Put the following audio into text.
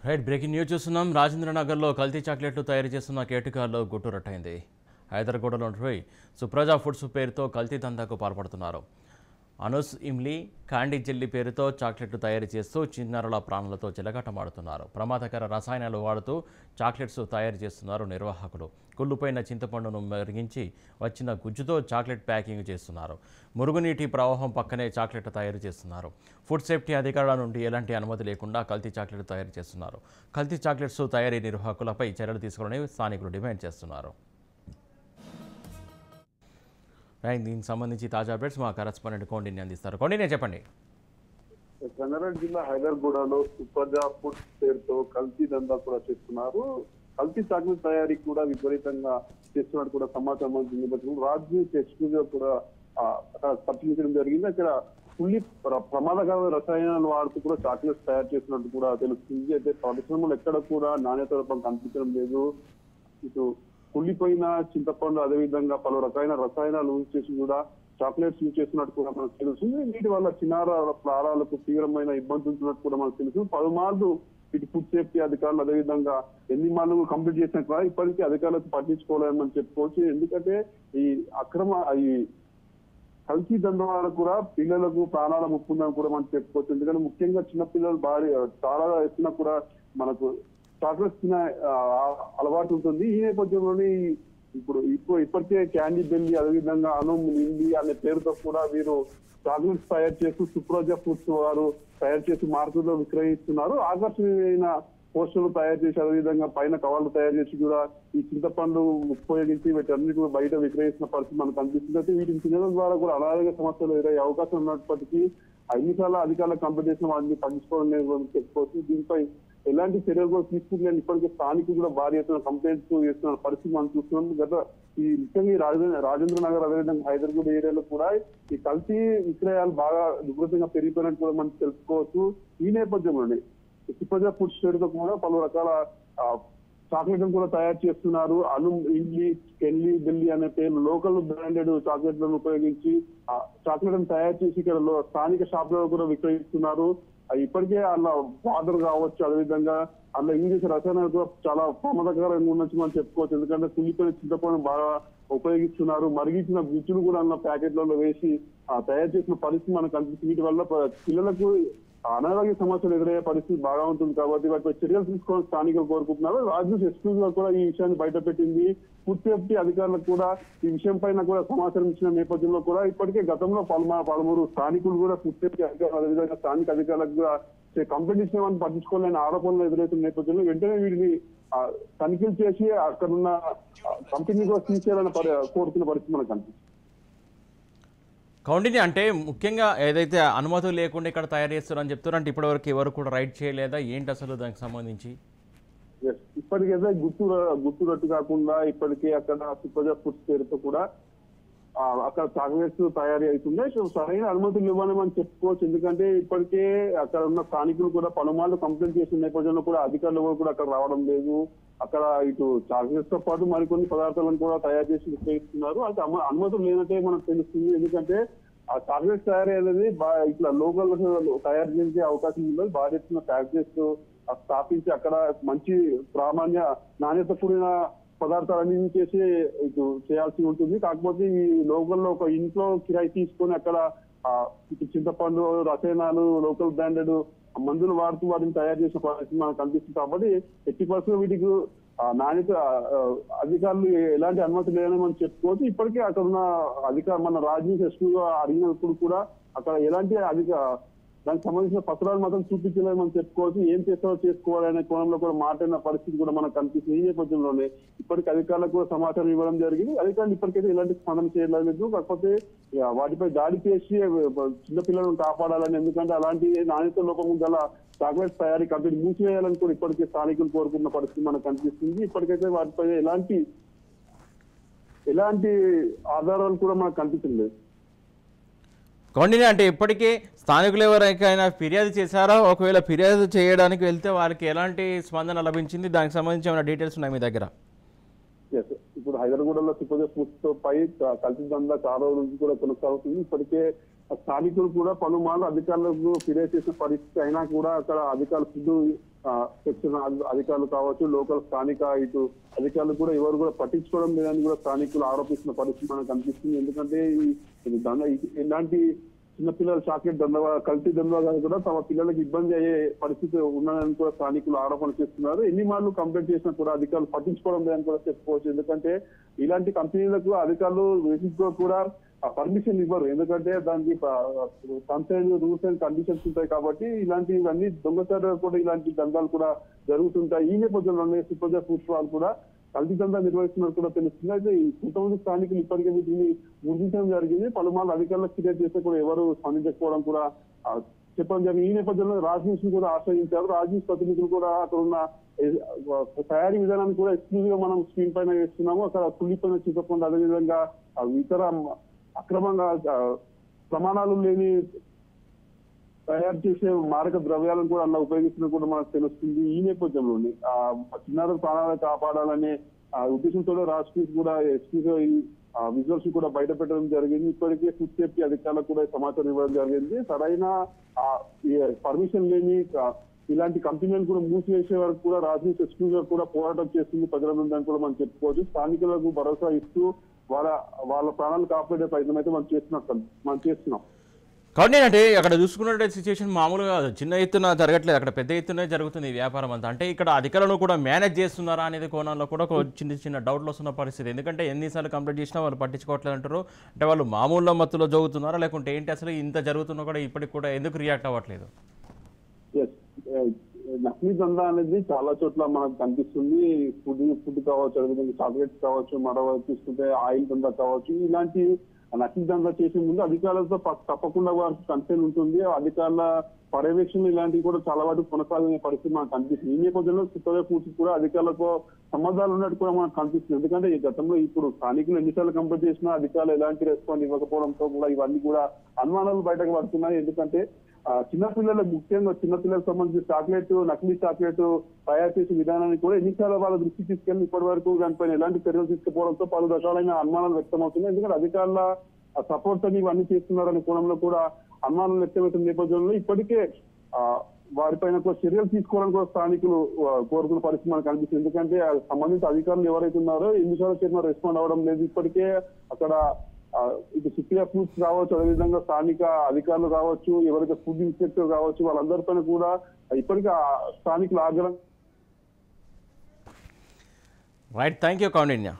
Right breaking news చూస్తున్నాం. రాజేంద్రనగర్లో కల్తీ చాక్లెట్లు తయారు చేస్తున్న కేటుగాల్లో గుట్టు రట్టయింది. హైదరాబాద్లోని సుప్రజా ఫుడ్స్ పేరుతో కల్తీ దందాకు పాల్పడుతున్నారు. అనుస్ ఇమ్లీ క్యాండీ జెల్లీ పేరుతో చాక్లెట్లు తయారు చేస్తూ చిన్నారుల ప్రాణాలతో చెలగాటమాడుతున్నారు. ప్రమాదకర రసాయనాలు వాడుతూ చాక్లెట్స్ తయారు చేస్తున్నారు నిర్వాహకులు. కుళ్ళుపోయిన చింతపండును మరిగించి వచ్చిన గుజ్జుతో చాక్లెట్ ప్యాకింగ్ చేస్తున్నారు. మురుగునీటి ప్రవాహం పక్కనే చాక్లెట్ తయారు చేస్తున్నారు. ఫుడ్ సేఫ్టీ అధికారుల నుండి ఎలాంటి అనుమతి లేకుండా కల్తీ చాక్లెట్ తయారు చేస్తున్నారు. కల్తీ చాక్లెట్స్ తయారీ నిర్వాహకులపై చర్యలు తీసుకోవాలని స్థానికులు డిమాండ్ చేస్తున్నారు. దీనికి సంబంధించి తాజా అప్డేట్స్ మా కరెస్పాండెంట్ కోండిని అందిస్తారు. కోండినే చెప్పండి. రంగారెడ్డి జిల్లా హైదర్గూడలో సుప్రజా ఫుడ్స్ పేరుతో కల్తీ దందా కూడా చేస్తున్నారు. కల్తీ చాక్లెట్ తయారీ కూడా విపరీతంగా చేస్తున్నట్టు కూడా సమాచారం అందుతుంది. రాజు ఎక్స్క్లూజివ్ కూడా అక్కడ పరిశీలించడం జరిగింది. అక్కడ ఫుల్లీ ప్రమాదకరమైన రసాయనాలు వాడుతూ కూడా చాక్లెట్స్ తయారు చేస్తున్నట్టు కూడా తెలుస్తుంది. అయితే పరిశ్రమలు ఎక్కడ కూడా నాణ్యత రూపం కనిపించడం లేదు. ఇటు కుళ్ళిపోయిన చింతపండు అదేవిధంగా పలు రకాల రసాయనాలు యూజ్ చేసి కూడా చాక్లెట్స్ యూజ్ చేస్తున్నట్టు కూడా మనకు తెలుస్తుంది. వీటి వల్ల చిన్నార ప్రాణాలకు తీవ్రమైన ఇబ్బంది ఉంటున్నట్టు కూడా మనకు తెలుసు. పలుమార్లు ఇటు ఫుడ్ సేఫ్టీ అధికారులు అదేవిధంగా ఎన్ని మార్లు కంప్లీట్ చేసినా కూడా ఇప్పటికీ అధికారులకు పట్టించుకోవాలని మనం చెప్పుకోవచ్చు. ఎందుకంటే ఈ ఈ కల్తీ దందాల కూడా పిల్లలకు ప్రాణాల ముప్పుందని కూడా మనం చెప్పుకోవచ్చు. ఎందుకంటే ముఖ్యంగా చిన్నపిల్లలు చాలా ఎత్తున కూడా మనకు చాక్లెట్స్ తినే అలవాటు ఉంటుంది. ఈ నేపథ్యంలోనే ఇప్పటికే క్యాండీ బెల్లి అదేవిధంగా నిండి అనే పేరుతో కూడా వీరు చాక్లెట్స్ తయారు చేస్తూ సుప్రజా ఫుడ్స్ వారు తయారు చేసి మార్కెట్లో విక్రయిస్తున్నారు. ఆకర్షణీయమైన పోస్టర్లు తయారు చేసి అదేవిధంగా పైన కవర్లు తయారు చేసి కూడా ఈ చింతపండు ఉపయోగించి వీటన్నిటి బయట విక్రయిస్తున్న పరిస్థితి మనకు కనిపిస్తుంది. అయితే వీటిని తినడం ద్వారా కూడా అనారోగ్య సమస్యలు ఎదురయ్యే అవకాశం ఉన్నప్పటికీ ఎన్నిసార్లు అధికారుల కంప్లీట్ చేసిన వాటిని పట్టించుకోవడం లేదు చెప్పుకోవచ్చు. దీనిపై ఎలాంటి చర్యలు కూడా తీసుకుంటున్నాను ఇప్పటికే స్థానికులు కూడా భారీ ఎత్తున కంప్లైంట్స్ చేస్తున్న పరిస్థితి మనం చూస్తున్నాం. ముఖ్యంగా రాజేంద్ర నగర్ అదేవిధంగా హైదరాబాద్ ఏరియాలో కూడా ఈ కల్తీ విక్రయాలు బాగా విపరీతంగా పెరిగిపోయినట్టు కూడా మనం తెలుసుకోవచ్చు. ఈ నేపథ్యంలోనే సుప్రజా ఫుడ్స్ పేరుతో కూడా పలు రకాల చాక్లెట్లను కూడా తయారు చేస్తున్నారు. ఇడ్లీ కెల్లీ బెల్లి అనే పేరు లోకల్ బ్రాండెడ్ చాక్లెట్లను ఉపయోగించి చాక్లెట్లను తయారు చేసి ఇక్కడ స్థానిక షాపులలో కూడా విక్రయిస్తున్నారు. ఇప్పటికే అందులో వాటర్ కావచ్చు అదేవిధంగా అందులో యూజ్ చేసే రసాయనాలు కూడా చాలా ప్రమాదకరంగా ఉన్నట్టు మనం చెప్పుకోవచ్చు. ఎందుకంటే కుళ్ళిపోయిన చింతపండు బాగా ఉపయోగిస్తున్నారు. మరిగించిన గుజ్జును కూడా అందులో ప్యాకెట్లలో వేసి తయారు చేసిన పరిస్థితి మనకు కనిపిస్తుంది. వీటి వల్ల పిల్లలకు అనారోగ్య సమస్యలు ఎదురయ్యే పరిస్థితి బాగా ఉంటుంది. కాబట్టి వాటిపై చర్యలు తీసుకోవాలని స్థానికులు కోరుకుంటున్నారు. రాజు ఎక్స్క్లూజివ్ కూడా ఈ విషయాన్ని బయటపెట్టింది. ఫుడ్ సేఫ్టీ అధికారులకు కూడా ఈ విషయం పైన కూడా సమాచారం ఇచ్చిన నేపథ్యంలో కూడా ఇప్పటికే గతంలో పలువురు స్థానికులు కూడా ఫుడ్ సేఫ్టీ అధికారులు అదేవిధంగా స్థానిక అధికారులకు కూడా కంప్లైంట్ ఇచ్చిన పట్టించుకోలేని ఆరోపణలు ఎదురవుతున్న నేపథ్యంలో వెంటనే వీటిని తనిఖీలు చేసి అక్కడున్న కంపెనీ కూడా తీసేయాలని కోరుతున్న పరిస్థితి మనకు కనిపిస్తుంది. కౌండిని అంటే ముఖ్యంగా ఏదైతే అనుమతులు లేకుండా ఇక్కడ తయారు చేస్తారని చెప్తారు అంటే ఇప్పటివరకు ఎవరు కూడా రైడ్ చేయలేదా ఏంటి అసలు దానికి సంబంధించి? ఇప్పటికైతే గుర్తురట్టు కాకుండా ఇప్పటికే అక్కడ సుప్రజా ఫుడ్స్ పేరుతో కూడా అక్కడ చాక్లెట్స్ తయారీ అవుతున్నాయి. సరైన అనుమతులు ఇవ్వాలని మనం చెప్పుకోవచ్చు. ఎందుకంటే ఇప్పటికే అక్కడ ఉన్న స్థానికులు కూడా పలుమార్లు కంప్లైంట్ చేసిన నేపథ్యంలో కూడా అధికారులు కూడా అక్కడ రావడం లేదు. అక్కడ ఇటు చాక్లెట్స్ తో పాటు మరికొన్ని పదార్థాలను కూడా తయారు చేసి విక్రయిస్తున్నారు. అయితే అనుమతులు లేనట్టే మనకు తెలుస్తుంది. ఎందుకంటే ఆ చాక్లెట్స్ తయారీ అనేది ఇట్లా లోకల్ తయారు చేసే అవకాశం ఉండదు. భారీ ఎత్తున ఫ్యాక్టరీస్ స్థాపించి అక్కడ మంచి ప్రామాణ్య నాణ్యత కూడిన పదార్థాలన్నీ చేసి ఇటు చేయాల్సి ఉంటుంది. కాకపోతే ఈ లోకల్లో ఒక ఇంట్లో కిరాయి తీసుకొని అక్కడ ఇటు చింతపండు రసాయనాలు లోకల్ బ్రాండెడ్ మందులు వాడుతూ వాటిని తయారు చేసిన పరిస్థితి మనకు కనిపిస్తుంది. కాబట్టి ఎట్టి పరిస్థితుల్లో వీటికి నాణ్యత అధికారులు ఎలాంటి అనుమతి లేదని మనం చెప్పుకోవచ్చు. ఇప్పటికే అక్కడ ఉన్న మన రాజనీతి ఎస్పీగా అడిగినప్పుడు కూడా అక్కడ ఎలాంటి దానికి సంబంధించిన పత్రాలు మాత్రం చూపించలేదని మనం చెప్పుకోవచ్చు. ఏం చేస్తారో చేసుకోవాలనే కోణంలో కూడా మాట్లాడిన పరిస్థితి కూడా మనకు కనిపిస్తుంది. ఈ నేపథ్యంలోనే ఇప్పటికీ అధికారులకు కూడా సమాచారం ఇవ్వడం జరిగింది. అధికారులు ఇప్పటికైతే ఎలాంటి స్పందన చేయలేదు. కాకపోతే వాటిపై దాడి చేసి చిన్నపిల్లలను కాపాడాలని, ఎందుకంటే అలాంటి నాణ్యత లోపం గల చాక్లెట్స్ తయారీ కంపెనీ మూసివేయాలని కూడా ఇప్పటికే స్థానికులు కోరుకున్న పరిస్థితి మనకు కనిపిస్తుంది. ఇప్పటికైతే వాటిపై ఎలాంటి ఆధారాలు కూడా మనకు కనిపించలేదు. కౌండిని అంటే ఇప్పటికే స్థానికులు ఎవరికైనా ఫిర్యాదు చేశారా? ఒకవేళ ఫిర్యాదు చేయడానికి వెళ్తే వారికి ఎలాంటి స్పందన లభించింది? దానికి సంబంధించి ఏమైనా డీటెయిల్స్ ఉన్నాయి మీ దగ్గర? ఇప్పుడు హైదరాబాద్లో సుప్రజా ఫుడ్స్ తో పై కల్తీ దందా చాలా రోజుల నుంచి కూడా కొనసాగుతుంది. ఇప్పటికే స్థానికులు కూడా పలుమార్లు అధికారులకు ఫిర్యాదు చేసిన పరిస్థితి అయినా కూడా అక్కడ అధికారులు ఫుడ్ సెక్షన్ అధికారులు కావచ్చు, లోకల్ స్థానిక ఇటు అధికారులు కూడా ఎవరు కూడా పట్టించుకోవడం లేదని కూడా స్థానికులు ఆరోపిస్తున్న పరిస్థితి మనకు కనిపిస్తుంది. ఎందుకంటే ఇలాంటి చిన్నపిల్లల చాక్లెట్ కల్తీ దందాలు కూడా తమ పిల్లలకు ఇబ్బంది అయ్యే పరిస్థితి ఉన్నదని కూడా స్థానికులు ఆరోపణ చేస్తున్నారు. ఎన్ని మార్లు కంప్లైంట్ చేసినా కూడా అధికారులు పట్టించుకోవడం లేదని కూడా చెప్పుకోవచ్చు. ఎందుకంటే ఇలాంటి కంపెనీలకు అధికారులు వేసికో కూడా పర్మిషన్ ఇవ్వరు. ఎందుకంటే దానికి కన్సైన్ రూల్స్ అండ్ కండిషన్స్ ఉంటాయి కాబట్టి ఇలాంటివన్నీ దొంగచారాలు కూడా ఇలాంటి దందాలు కూడా జరుగుతుంటాయి. ఈ నేపథ్యంలోనే సుప్రజ ఫుడ్స్ వాళ్ళు కూడా కల్తీ దందా నిర్వహిస్తున్నట్టు కూడా తెలుస్తుంది. అయితే ఈ కొంతమంది స్థానికులు ఇప్పటికే వీటిని గుర్తించడం జరిగింది. పలుమార్లు అధికారులకు ఫిర్యాదు చేస్తే కూడా ఎవరు స్పందించకపోవడం కూడా చెప్పడం జరిగింది. ఈ నేపథ్యంలో రాజ్న్యూస్ ని కూడా ఆశ్రయించారు. రాజ్న్యూస్ ప్రతినిధులు కూడా అక్కడ ఉన్న తయారీ విధానాన్ని కూడా ఎక్స్క్లూజివ్ గా మనం స్క్రీన్ పైన వేస్తున్నాము. అక్కడ కుళ్ళిపోయిన చింతపండు, అదేవిధంగా ఇతర అక్రమంగా ప్రమాణాలు లేని తయారు చేసే మారక ద్రవ్యాలను కూడా అలా ఉపయోగిస్తున్న కూడా మనకు తెలుస్తుంది. ఈ నేపథ్యంలోనే చిన్నారుల ప్రాణాలను కాపాడాలనే ఉద్దేశంతో రాష్ట్రీయ కూడా ఎక్స్క్లూజివ్ విజువల్స్ కూడా బయట పెట్టడం జరిగింది. ఇప్పటికే ఫుడ్ సేఫ్టీ అధికారులకు కూడా సమాచారం ఇవ్వడం జరిగింది. సరైన పర్మిషన్ లేని ఇలాంటి కంపెనీలను కూడా మూసివేసే వరకు కూడా రాజనీతి ఎక్స్క్లూజివ్ కూడా పోరాటం చేస్తుంది ప్రజలందరినీ కూడా మనం చెప్పుకోవచ్చు. స్థానికులకు భరోసా ఇస్తూ వాళ్ళ ప్రాణాలు కాపాడే ప్రయత్నం అయితే మనం చేస్తున్నాం. కాబట్టి అంటే అక్కడ చూసుకున్నట్టు సిచ్యువేషన్ మామూలుగా చిన్న ఎత్తున జరగట్లేదు, అక్కడ పెద్ద ఎత్తునే జరుగుతుంది ఈ వ్యాపారం అంతా. అంటే ఇక్కడ అధికారులు కూడా మేనేజ్ చేస్తున్నారా అనేది కోణంలో కూడా చిన్న చిన్న డౌట్లు వస్తున్న పరిస్థితి. ఎందుకంటే ఎన్నిసార్లు కంప్లీట్ చేసినా వాళ్ళు పట్టించుకోవట్లేదు అంటారు. అంటే వాళ్ళు మామూలు మత్తులో జరుగుతున్నారా లేకుంటే ఏంటి, అసలు ఇంత జరుగుతున్నా కూడా ఇప్పటికి కూడా ఎందుకు రియాక్ట్ అవ్వట్లేదు? నకిలీ దందా అనేది చాలా చోట్ల మనకు కనిపిస్తుంది. ఫుడ్ కావచ్చు, అదేవిధంగా చాక్లెట్స్ కావచ్చు, మరో చూసుకుంటే ఆయిల్ దందా కావచ్చు. ఇలాంటి నకిలీ దందా చేసే ముందు అధికారులతో తప్పకుండా వారికి కన్సర్న్ ఉంటుంది. అధికారుల పర్యవేక్షణ ఇలాంటివి కూడా చాలా వాటి కొనసాగే పరిస్థితి మనకు కనిపిస్తుంది. ఈ నేపథ్యంలో సుప్రజ ఫుడ్స్ కూడా అధికారులతో సంబంధాలు ఉన్నట్టు కూడా మనకు కనిపిస్తుంది. ఎందుకంటే ఈ గతంలో ఇప్పుడు స్థానికులు ఎన్నిసార్లు కంప్లైంట్ చేసినా అధికారులు ఎలాంటి రెస్పాన్స్ ఇవ్వకపోవడంతో కూడా ఇవన్నీ కూడా అనుమానాలు బయటకు పడుతున్నాయి. ఎందుకంటే చిన్నపిల్లలకు, ముఖ్యంగా చిన్నపిల్లలకు సంబంధించిన చాక్లెట్, నకిలీ చాక్లెట్ తయారు చేసే విధానాన్ని కూడా ఎన్నిసార్లు వాళ్ళ దృష్టికి తీసుకెళ్లి ఇప్పటి వరకు దానిపైన ఎలాంటి చర్యలు తీసుకుపోవడంతో పలు రకాలైన అనుమానాలు వ్యక్తమవుతున్నాయి. ఎందుకంటే అధికారుల సపోర్ట్ అని ఇవన్నీ చేస్తున్నారనే కోణంలో కూడా అనుమానాలు వ్యక్తమవుతున్న నేపథ్యంలో ఇప్పటికే వారిపైన కూడా చర్యలు తీసుకోవడానికి కూడా స్థానికులు కోరుకున్న పరిస్థితి మనకు కనిపిస్తుంది. ఎందుకంటే సంబంధిత అధికారులు ఎవరైతే ఉన్నారో ఎన్నిసార్లు చెప్పినా రెస్పాండ్ అవ్వడం లేదు. ఇప్పటికే అక్కడ ఇటు సుప్రియా ఫుడ్స్ కావచ్చు, అదేవిధంగా స్థానిక అధికారులు కావచ్చు, ఎవరైతే ఫుడ్ ఇన్స్పెక్టర్ కావచ్చు, వాళ్ళందరిపైన కూడా ఇప్పటికీ స్థానికులు ఆగ్రహం. Right, thank you Kaundinya.